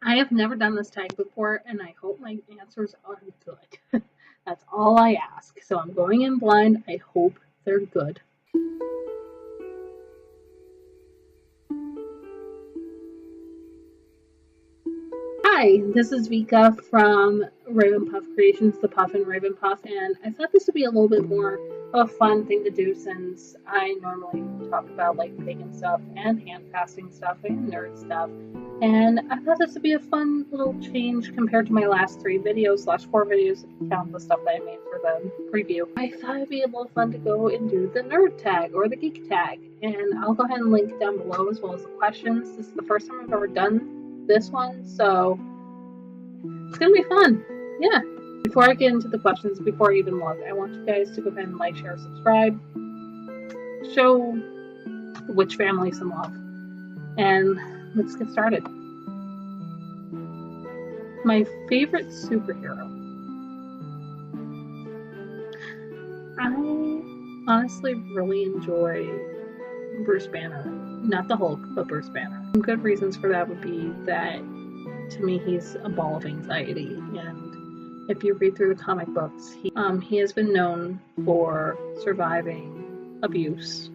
I have never done this tag before, and I hope my answers are good. That's all I ask. So I'm going in blind. I hope they're good. Hi, this is Vika from Ravenpuff Creations, the Puff and Ravenpuff, and I thought this would be a little bit more of a fun thing to do since I normally talk about like pagan stuff and hand casting stuff and nerd stuff, and I thought this would be a fun little change compared to my last 3 videos / 4 videos, if you count the stuff that I made for the preview. I thought it'd be a little fun to go and do the nerd tag or the geek tag, and I'll go ahead and link down below as well as the questions. This is the first time I've ever done this one, so it's gonna be fun. Yeah. Before I get into the questions, before I even look, I want you guys to go ahead and like, share, subscribe, show which family some love, and let's get started. My favorite superhero. I honestly really enjoy Bruce Banner. Not the Hulk, but Bruce Banner. Some good reasons for that would be that to me he's a ball of anxiety, and if you read through the comic books, he has been known for surviving abuse,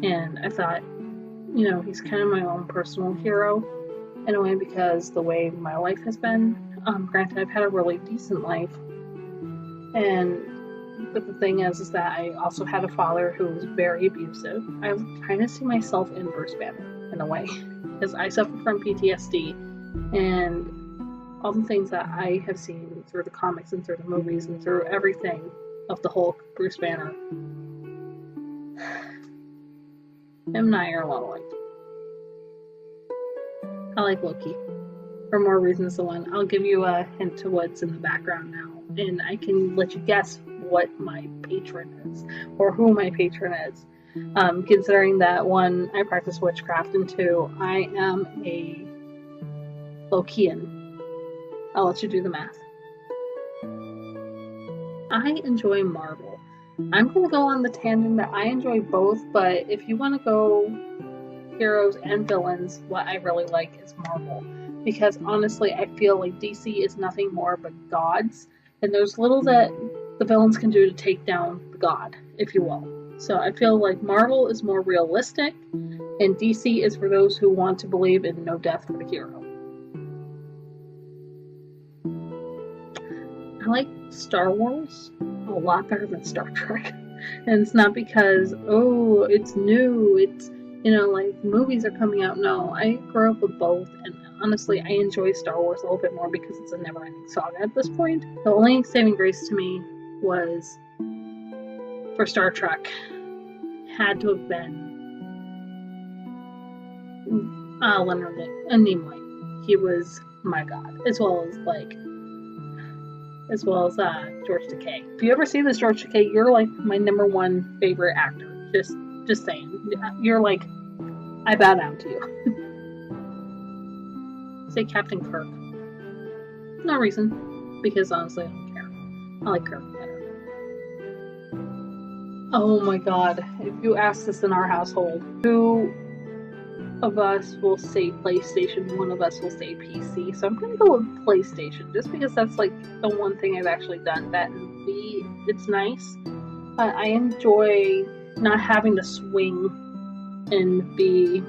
and I thought, you know, he's kind of my own personal hero in a way because the way my life has been. Granted, I've had a really decent life, but the thing is that I also had a father who was very abusive. I kind of see myself in Bruce Banner in a way, because I suffer from PTSD, and all the things that I have seen through the comics and through the movies and through everything of the Hulk, Bruce Banner, him and I are a lot alike. I like Loki for more reasons than one. I'll give you a hint to what's in the background now, and I can let you guess what my patron is, or who my patron is. Considering that 1, I practice witchcraft, and 2, I am a Lokian. I'll let you do the math. I enjoy Marvel. I'm going to go on the tangent that I enjoy both, but if you want to go heroes and villains, what I really like is Marvel. Because honestly, I feel like DC is nothing more but gods, and there's little that the villains can do to take down the god, if you will. So I feel like Marvel is more realistic, and DC is for those who want to believe in no death for the hero. I like Star Wars a lot better than Star Trek. And it's not because, oh, it's new, it's, you know, like movies are coming out. No, I grew up with both, and honestly, I enjoy Star Wars a little bit more because it's a never-ending saga at this point. The only saving grace to me was for Star Trek had to have been Leonard Nimoy. He was my god, as well as George Takei. If you ever see this George Takei, you're like my number 1 favorite actor. Just saying. You're like, I bow down to you. Say Captain Kirk. No reason, because honestly, I don't care. I like Kirk better. Oh my god, if you ask this in our household, 2 of us will say PlayStation, 1 of us will say PC, so I'm gonna go with PlayStation, just because that's like the one thing I've actually done. That and B, it's nice, but I enjoy not having to swing and be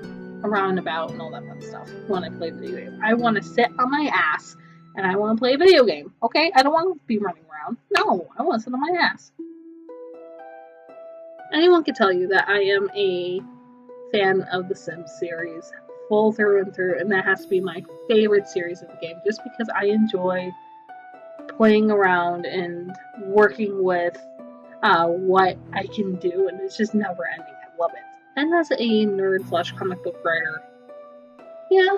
around about and all that fun stuff when I play video games. I want to sit on my ass and I want to play a video game, okay? I don't want to be running around. No, I want to sit on my ass. Anyone can tell you that I am a fan of the Sims series, full through and through, and that has to be my favorite series of the game, just because I enjoy playing around and working with what I can do, and it's just never ending. I love it. And as a nerd / comic book writer, yeah,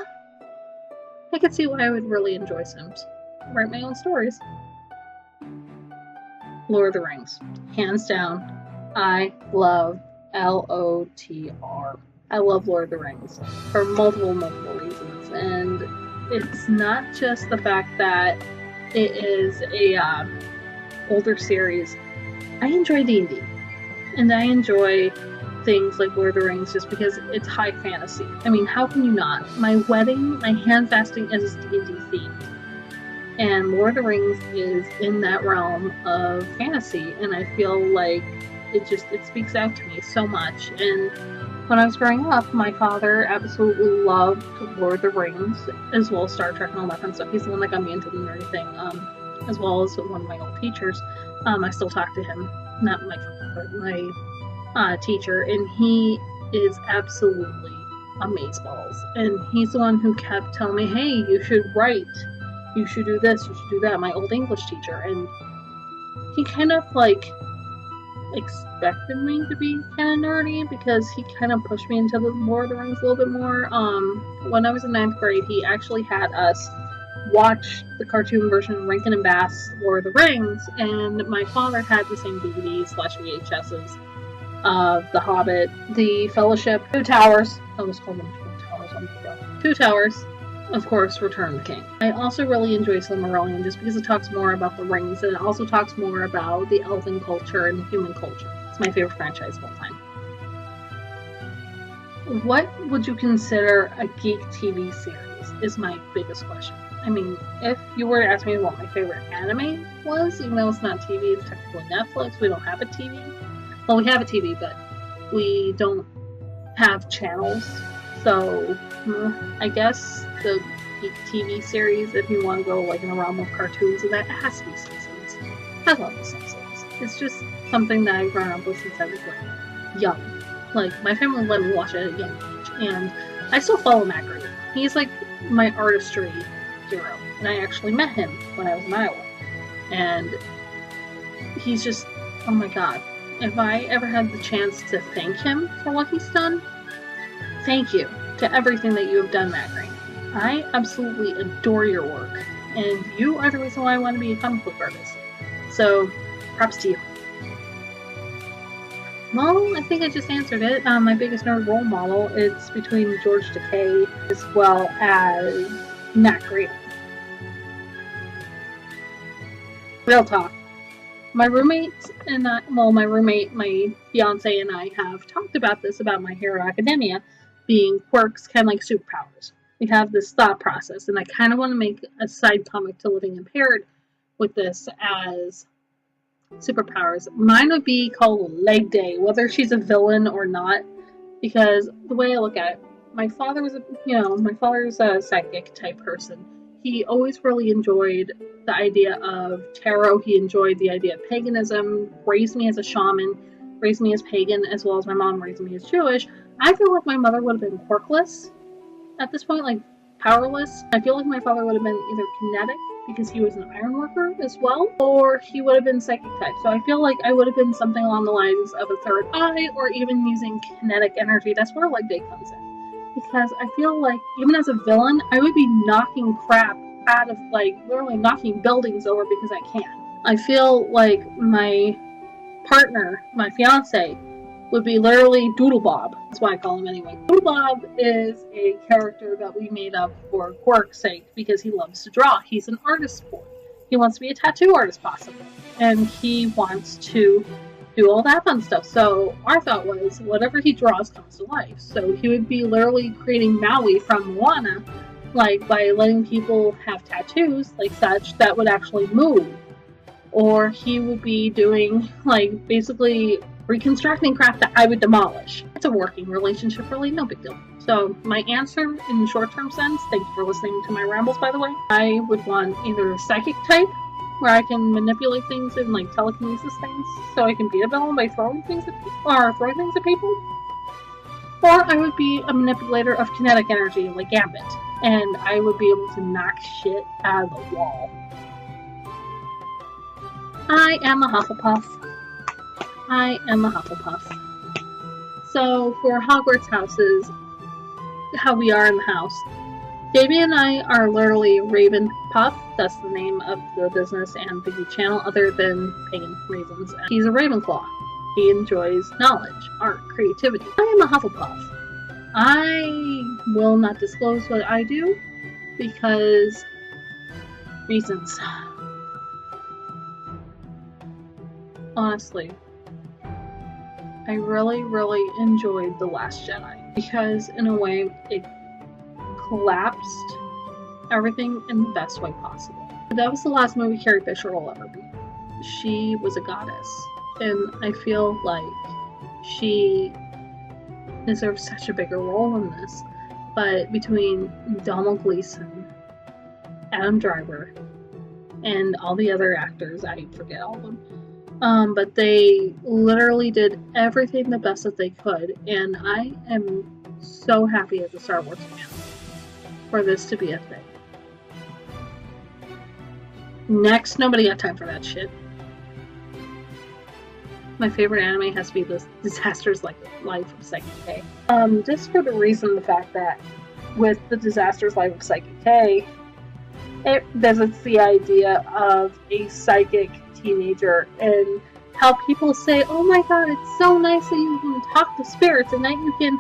I could see why I would really enjoy Sims. Write my own stories. Lord of the Rings. Hands down, I love LOTR. I love Lord of the Rings for multiple reasons, and it's not just the fact that it is a older series. I enjoy D&D, and I enjoy things like Lord of the Rings just because it's high fantasy. I mean, how can you not? My wedding, my hand fasting is D&D themed. And Lord of the Rings is in that realm of fantasy, and I feel like it speaks out to me so much. And when I was growing up, my father absolutely loved Lord of the Rings, as well as Star Trek and all that fun stuff. He's the one that got me into the nerdy thing, as well as one of my old teachers. I still talk to him, not my father, but my teacher, and he is absolutely amazeballs. And he's the one who kept telling me, hey, you should write. You should do this, you should do that. My old English teacher. And he kind of like expected me to be kind of nerdy because he kind of pushed me into the Lord of the Rings a little bit more. When I was in 9th grade, he actually had us watch the cartoon version of Rankin and Bass Lord of the Rings, and my father had the same DVDs/VHSs of The Hobbit, The Fellowship, Two Towers. I almost called them Twin Towers on the show. Two Towers. Of course, Return of the King. I also really enjoy Silmarillion just because it talks more about the rings, and it also talks more about the elven culture and human culture. It's my favorite franchise of all time. What would you consider a geek TV series is my biggest question. I mean, if you were to ask me what my favorite anime was, even though it's not TV, it's technically Netflix, we don't have a TV. Well, we have a TV, but we don't have channels. So, I guess the Geek TV series, if you want to go like in a realm of cartoons, and that it has to be Simpsons. I love the Simpsons. It's just something that I've grown up with since I was like young. Like, my family let me watch it at a young age, and I still follow Matt Green. He's like my artistry hero, and I actually met him when I was in Iowa. And he's just, oh my god. If I ever had the chance to thank him for what he's done, thank you to everything that you have done, Matt Green. I absolutely adore your work, and you are the reason why I want to be a comic book artist. So, props to you. Well, I think I just answered it. My biggest nerd role model is between George Takei as well as Matt Green. Real talk. My roommates and my fiance and I have talked about this, about My Hero Academia being quirks, kind of like superpowers. We have this thought process, and I kind of want to make a side comic to Living Impaired with this as superpowers. Mine would be called Leg Day, whether she's a villain or not, because the way I look at it, my father's a psychic type person. He always really enjoyed the idea of tarot. He enjoyed the idea of paganism, raised me as a shaman, raised me as pagan, as well as my mom raised me as Jewish. I feel like my mother would have been quirkless at this point, like powerless. I feel like my father would have been either kinetic, because he was an iron worker as well, or he would have been psychic type. So I feel like I would have been something along the lines of a third eye, or even using kinetic energy. That's where Leg Day comes in. Because I feel like, even as a villain, I would be knocking crap out of, like, literally knocking buildings over because I can. I feel like my partner, my fiance, would be literally Doodle Bob. That's why I call him anyway. Doodle Bob is a character that we made up for quirk's sake because he loves to draw. He's an artist sport. He wants to be a tattoo artist possibly. And he wants to do all that fun stuff. So our thought was, whatever he draws comes to life. So he would be literally creating Maui from Moana, like by letting people have tattoos like such that would actually move. Or he would be doing, like, basically reconstructing crap that I would demolish. It's a working relationship, really, no big deal. So my answer in the short-term sense, thank you for listening to my rambles, by the way, I would want either a psychic type, where I can manipulate things and like telekinesis things, so I can beat a villain by throwing things at people. Or I would be a manipulator of kinetic energy, like Gambit, and I would be able to knock shit out of the wall. I am a Hufflepuff. So for Hogwarts houses, how we are in the house, Davey and I are literally Ravenpuff. That's the name of the business and the Geek channel, other than pagan reasons. He's a Ravenclaw. He enjoys knowledge, art, creativity. I am a Hufflepuff. I will not disclose what I do because reasons. Honestly, I really, really enjoyed The Last Jedi because, in a way, it collapsed everything in the best way possible. That was the last movie Carrie Fisher will ever be. She was a goddess, and I feel like she deserves such a bigger role in this. But between Donald Gleason, Adam Driver, and all the other actors, I forget all of them, but they literally did everything the best that they could, and I am so happy as a Star Wars fan for this to be a thing. Next, nobody got time for that shit. My favorite anime has to be The Disasters Life of Psyche K. Just for the reason, the fact that with The Disasters Life of Psyche K, it visits the idea of a psychic teenager and how people say, oh my god, it's so nice that you can talk to spirits and that you can,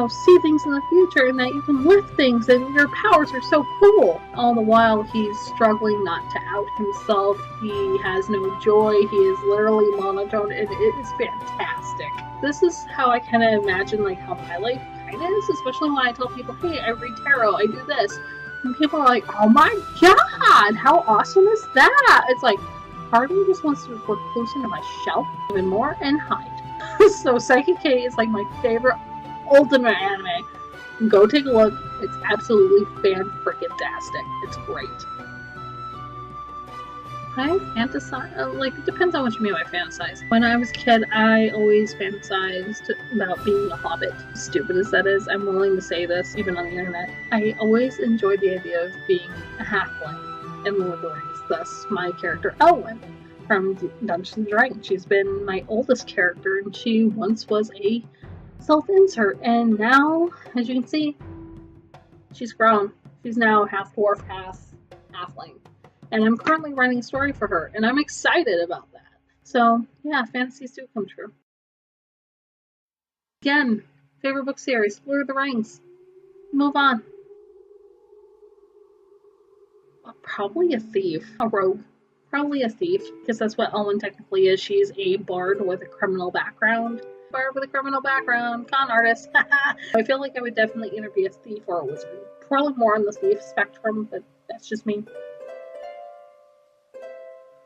see things in the future and that you can lift things and your powers are so cool. All the while he's struggling not to out himself. He has no joy. He is literally monotone, and it is fantastic. This is how I kind of imagine how my life kind of is, especially when I tell people, hey, I read tarot, I do this. And people are like, oh my god, how awesome is that? It's like, part of me just wants to recluse into my shell even more and hide. So Psyche K is my favorite ultimate anime. Go take a look. It's absolutely fan-freaking-tastic. It's great. I fantasize, it depends on what you mean by fantasize. When I was a kid, I always fantasized about being a hobbit. Stupid as that is, I'm willing to say this, even on the internet. I always enjoyed the idea of being a halfling in Lord of the Rings. Thus, my character Elwyn from Dungeons & Dragons. She's been my oldest character, and she once was a self-insert, and now, as you can see, she's grown. She's now half dwarf, half halfling. And I'm currently writing a story for her, and I'm excited about that. So, yeah, fantasies do come true. Again, favorite book series, Lord of the Rings. Move on. Probably a thief. A rogue. Probably a thief, because that's what Elwyn technically is. She's a bard with a criminal background. Bard with a criminal background. Con artist. I feel like I would definitely either be a thief or a wizard. Probably more on the thief spectrum, but that's just me.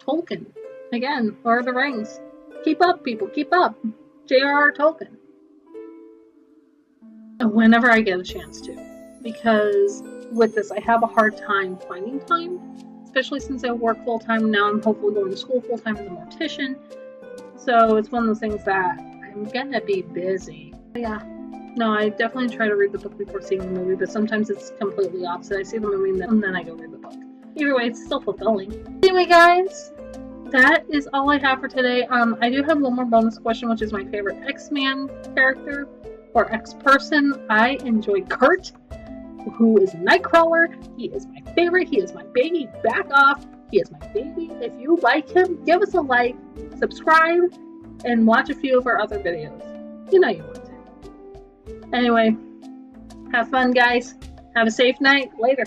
Tolkien. Again, Lord of the Rings. Keep up, people. Keep up. J.R.R. Tolkien. Whenever I get a chance to. Because with this, I have a hard time finding time. Especially since I work full-time. Now I'm hopefully going to school full-time as a mortician. So it's one of those things that I'm gonna be busy. But yeah. No, I definitely try to read the book before seeing the movie. But sometimes it's completely opposite. I see the movie and then I go read the book. Either way, it's still fulfilling. Anyway, guys, that is all I have for today. I do have one more bonus question, which is my favorite X-Man character or X-person. I enjoy Kurt, who is Nightcrawler. He is my favorite. He is my baby. Back off. He is my baby. If you like him, give us a like, subscribe, and watch a few of our other videos. You know you want to. Anyway, have fun, guys. Have a safe night. Later.